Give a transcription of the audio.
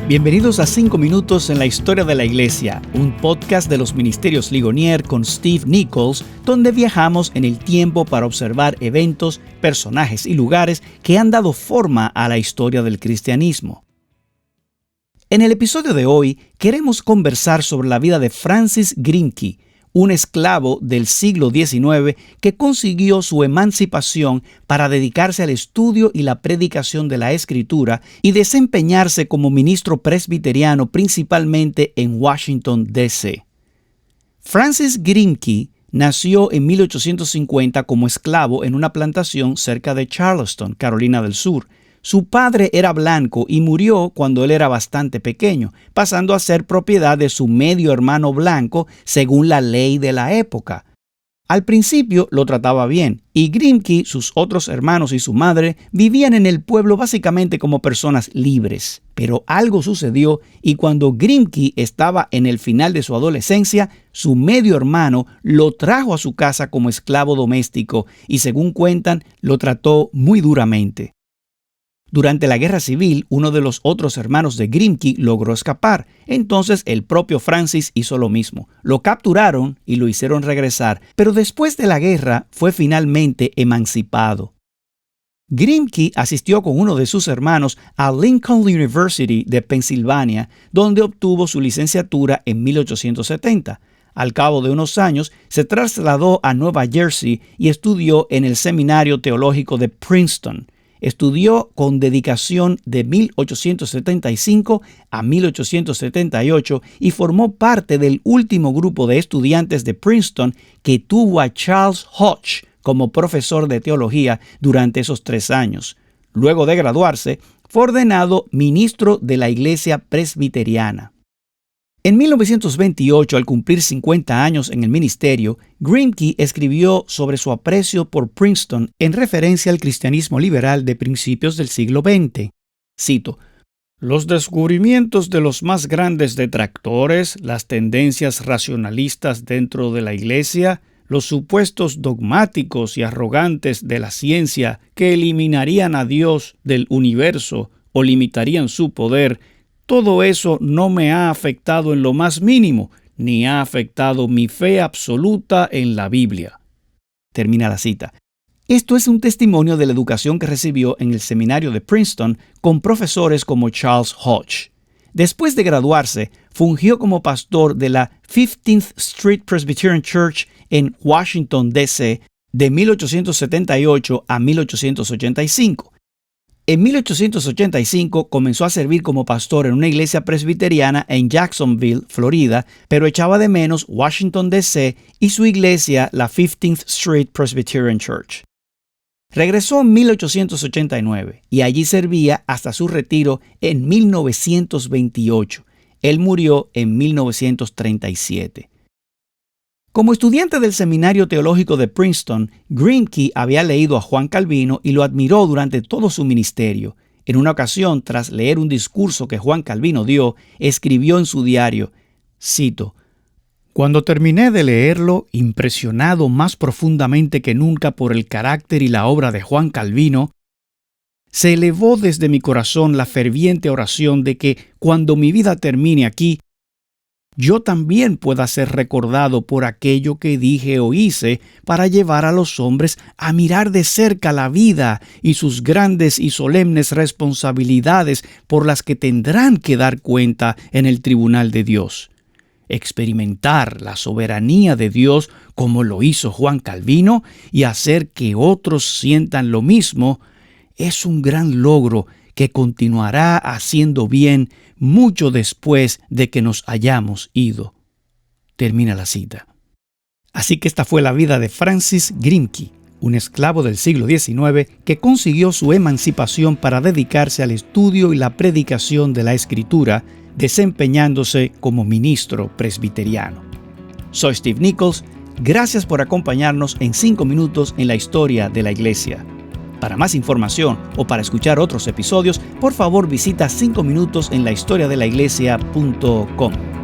Bienvenidos a 5 minutos en la historia de la iglesia, un podcast de los Ministerios Ligonier con Steve Nichols, donde viajamos en el tiempo para observar eventos, personajes y lugares que han dado forma a la historia del cristianismo. En el episodio de hoy queremos conversar sobre la vida de Francis Grimke, un esclavo del siglo XIX que consiguió su emancipación para dedicarse al estudio y la predicación de la Escritura y desempeñarse como ministro presbiteriano principalmente en Washington, D.C. Francis Grimke nació en 1850 como esclavo en una plantación cerca de Charleston, Carolina del Sur. Su padre era blanco y murió cuando él era bastante pequeño, pasando a ser propiedad de su medio hermano blanco según la ley de la época. Al principio lo trataba bien, y Grimke, sus otros hermanos y su madre vivían en el pueblo básicamente como personas libres. Pero algo sucedió y cuando Grimke estaba en el final de su adolescencia, su medio hermano lo trajo a su casa como esclavo doméstico y, según cuentan, lo trató muy duramente. Durante la Guerra Civil, uno de los otros hermanos de Grimke logró escapar. Entonces el propio Francis hizo lo mismo. Lo capturaron y lo hicieron regresar, pero después de la guerra fue finalmente emancipado. Grimke asistió con uno de sus hermanos a Lincoln University de Pensilvania, donde obtuvo su licenciatura en 1870. Al cabo de unos años, se trasladó a Nueva Jersey y estudió en el Seminario Teológico de Princeton. Estudió con dedicación de 1875 a 1878 y formó parte del último grupo de estudiantes de Princeton que tuvo a Charles Hodge como profesor de teología durante esos 3 años. Luego de graduarse, fue ordenado ministro de la Iglesia Presbiteriana. En 1928, al cumplir 50 años en el ministerio, Grimke escribió sobre su aprecio por Princeton en referencia al cristianismo liberal de principios del siglo XX. Cito: "Los descubrimientos de los más grandes detractores, las tendencias racionalistas dentro de la Iglesia, los supuestos dogmáticos y arrogantes de la ciencia que eliminarían a Dios del universo o limitarían su poder, todo eso no me ha afectado en lo más mínimo, ni ha afectado mi fe absoluta en la Biblia". Termina la cita. Esto es un testimonio de la educación que recibió en el seminario de Princeton con profesores como Charles Hodge. Después de graduarse, fungió como pastor de la 15th Street Presbyterian Church en Washington, D.C. de 1878 a 1885. En 1885 comenzó a servir como pastor en una iglesia presbiteriana en Jacksonville, Florida, pero echaba de menos Washington, D.C. y su iglesia, la 15th Street Presbyterian Church. Regresó en 1889 y allí servía hasta su retiro en 1928. Él murió en 1937. Como estudiante del Seminario Teológico de Princeton, Grimke había leído a Juan Calvino y lo admiró durante todo su ministerio. En una ocasión, tras leer un discurso que Juan Calvino dio, escribió en su diario, cito: "Cuando terminé de leerlo, impresionado más profundamente que nunca por el carácter y la obra de Juan Calvino, se elevó desde mi corazón la ferviente oración de que, cuando mi vida termine aquí, yo también pueda ser recordado por aquello que dije o hice para llevar a los hombres a mirar de cerca la vida y sus grandes y solemnes responsabilidades por las que tendrán que dar cuenta en el tribunal de Dios. Experimentar la soberanía de Dios como lo hizo Juan Calvino y hacer que otros sientan lo mismo es un gran logro que continuará haciendo bien mucho después de que nos hayamos ido". Termina la cita. Así que esta fue la vida de Francis Grimke, un esclavo del siglo XIX que consiguió su emancipación para dedicarse al estudio y la predicación de la Escritura, desempeñándose como ministro presbiteriano. Soy Steve Nichols. Gracias por acompañarnos en 5 minutos en la historia de la iglesia. Para más información o para escuchar otros episodios, por favor visita 5minutosenlahistoriadelaiglesia.com.